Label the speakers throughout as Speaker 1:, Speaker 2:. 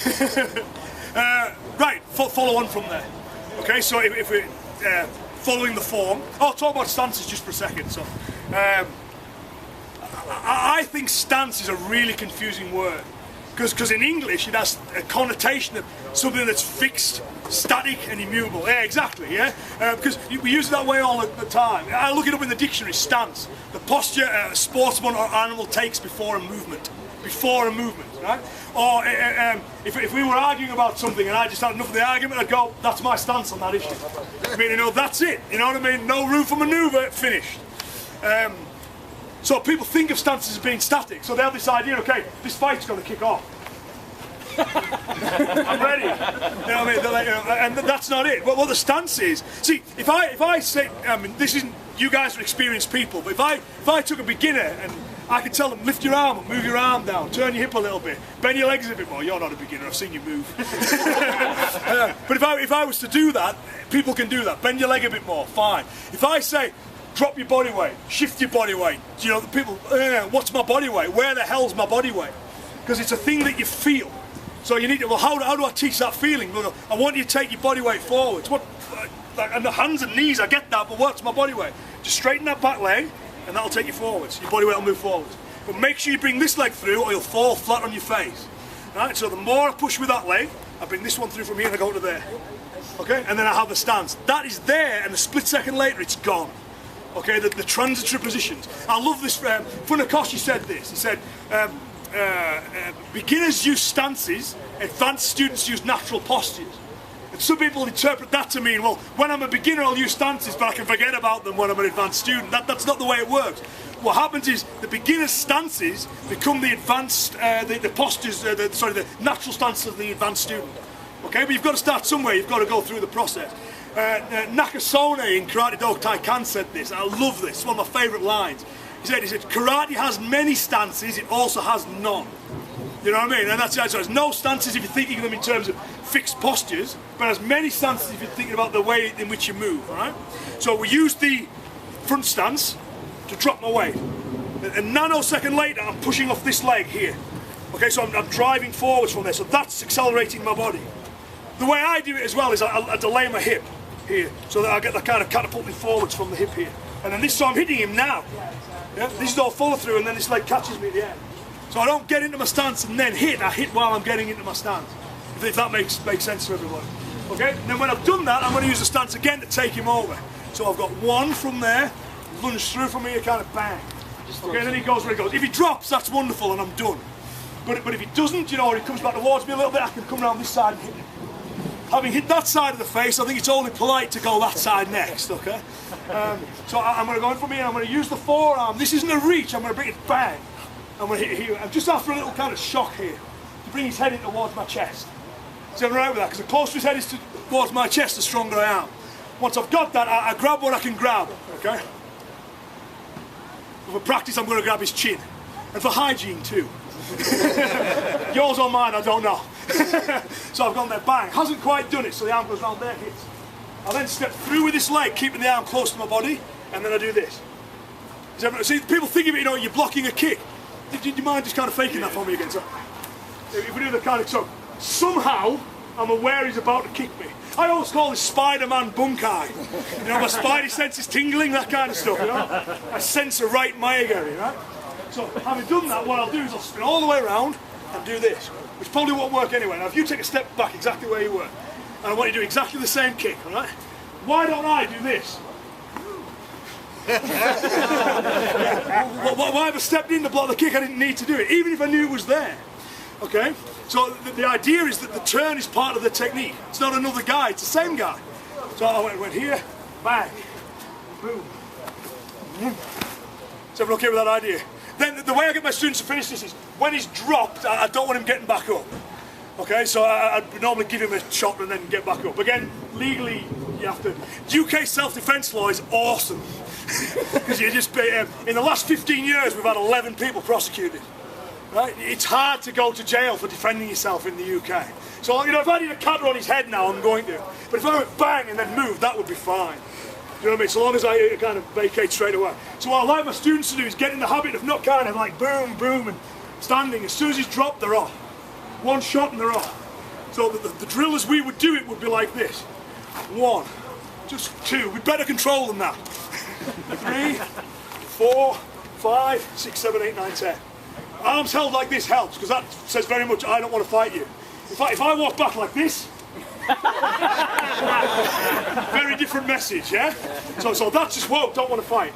Speaker 1: Right, follow on from there. Okay, so if we're following the form, I'll talk about stances just for a second. So, I think stance is a really confusing word because in English it has a connotation of something that's fixed, static, and immutable. Yeah, exactly. Yeah, because we use it that way all the time. I look it up in the dictionary. Stance: the posture a sportsman or animal takes before a movement. Before a movement, right? Or if we were arguing about something and I just had enough of the argument, I'd go, that's my stance on that issue. I mean, you know, that's it. You know what I mean? No room for manoeuvre, finished. So people think of stances as being static, so they have this idea, okay, this fight's going to kick off. I'm ready. You know what I mean? Like, you know, and that's not it. What the stance is, see, if I say, I mean, this isn't, you guys are experienced people, but if I took a beginner and I could tell them, lift your arm up, move your arm down, turn your hip a little bit, bend your legs a bit more. You're not a beginner, I've seen you move. But if I was to do that, people can do that. Bend your leg a bit more, fine. If I say, drop your body weight, shift your body weight, you know, the people, what's my body weight? Where the hell's my body weight? Because it's a thing that you feel. So you need to, well, how do I teach that feeling? Well, I want you to take your body weight forwards. Like, and the hands and knees, I get that, but what's my body weight? Just straighten that back leg, and that'll take you forwards. Your body weight will move forwards. But make sure you bring this leg through or you'll fall flat on your face. Right? So the more I push with that leg, I bring this one through from here and I go to there. Okay? And then I have the stance. That is there, and a split second later it's gone. Okay? The transitory positions. I love this. Funakoshi said this. He said, beginners use stances, advanced students use natural postures. And some people interpret that to mean, well, when I'm a beginner I'll use stances, but I can forget about them when I'm an advanced student. That's not the way it works. What happens is the beginner's stances become the advanced, the postures, the natural stances of the advanced student. Okay, but you've got to start somewhere, you've got to go through the process. Nakasone in Karate Do Taikan said this, I love this, it's one of my favourite lines. He said, karate has many stances, it also has none. You know what I mean? And that's it. So there's no stances if you're thinking of them in terms of fixed postures, but there's many stances if you're thinking about the way in which you move, right? So we use the front stance to drop my weight. A nanosecond later, I'm pushing off this leg here. Okay, so I'm driving forwards from there, so that's accelerating my body. The way I do it as well is I delay my hip here, so that I get that kind of catapulting forwards from the hip here. And then this, so I'm hitting him now. Yeah? This is all follow through, and then this leg catches me at the end. So I don't get into my stance and then hit, I hit while I'm getting into my stance. If that makes sense to everybody. Okay, and then when I've done that, I'm going to use the stance again to take him over. So I've got one from there, lunge through from here, kind of bang. Okay, then he goes where he goes. If he drops, that's wonderful and I'm done. But if he doesn't, you know, or he comes back towards me a little bit, I can come around this side and hit him. Having hit that side of the face, I think it's only polite to go that side next, okay? So I'm going to go in from here, I'm going to use the forearm. This isn't a reach, I'm going to bring it bang. I'm going to hit here. I'm just after a little kind of shock here to bring his head in towards my chest. See, I'm right with that, because the closer his head is towards my chest, the stronger I am. Once I've got that, I grab what I can grab, okay? But for practice, I'm going to grab his chin. And for hygiene, too. Yours or mine, I don't know. So I've gone there, bang. Hasn't quite done it, so the arm goes round there, hits. I then step through with this leg, keeping the arm close to my body, and then I do this. See, people think of it, you know, you're blocking a kick. Do you mind just kind of faking that for me again? So, if we do the kind of, so somehow I'm aware he's about to kick me. I always call this Spider-Man Bunkai. You know, my spidey sense is tingling, that kind of stuff, you know? I sense a right Mayagari, right? So, having done that, what I'll do is I'll spin all the way around and do this, which probably won't work anyway. Now, if you take a step back exactly where you were, and I want you to do exactly the same kick, alright? Why don't I do this? Why have I stepped in to block the kick? I didn't need to do it, even if I knew it was there. Okay? So the idea is that the turn is part of the technique. It's not another guy, it's the same guy. So I went here, bang, boom. Is everyone okay with that idea? Then the way I get my students to finish this is, when he's dropped, I don't want him getting back up. Okay, so I'd normally give him a shot and then get back up. Again, legally, you have to. UK self-defense law is awesome. Because you just, in the last 15 years, we've had 11 people prosecuted. Right? It's hard to go to jail for defending yourself in the UK. So, you know, if I did a kata on his head now, I'm going to. But if I went bang and then moved, that would be fine. You know what I mean? So long as I kind of vacate straight away. So what I like my students to do is get in the habit of not kind of like boom, boom, and standing. As soon as he's dropped, they're off. One shot and they're off. So the drill as we would do it would be like this. 1, just 2, we better control than that. 3, 4, 5, 6, 7, 8, 9, 10. Arms held like this helps, because that says very much I don't want to fight you. If I walk back like this, very different message, yeah? So that's just, whoa, don't want to fight.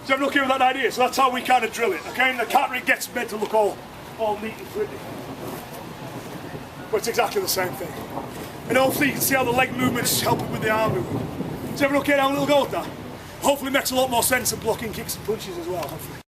Speaker 1: Is everyone okay with that idea? So that's how we kind of drill it, okay? And the cat ring gets meant to look all neat and pretty. But it's exactly the same thing. And hopefully you can see how the leg movements help with the arm movement. Is everyone okay to have a little go at that? Hopefully it makes a lot more sense than blocking kicks and punches as well, hopefully.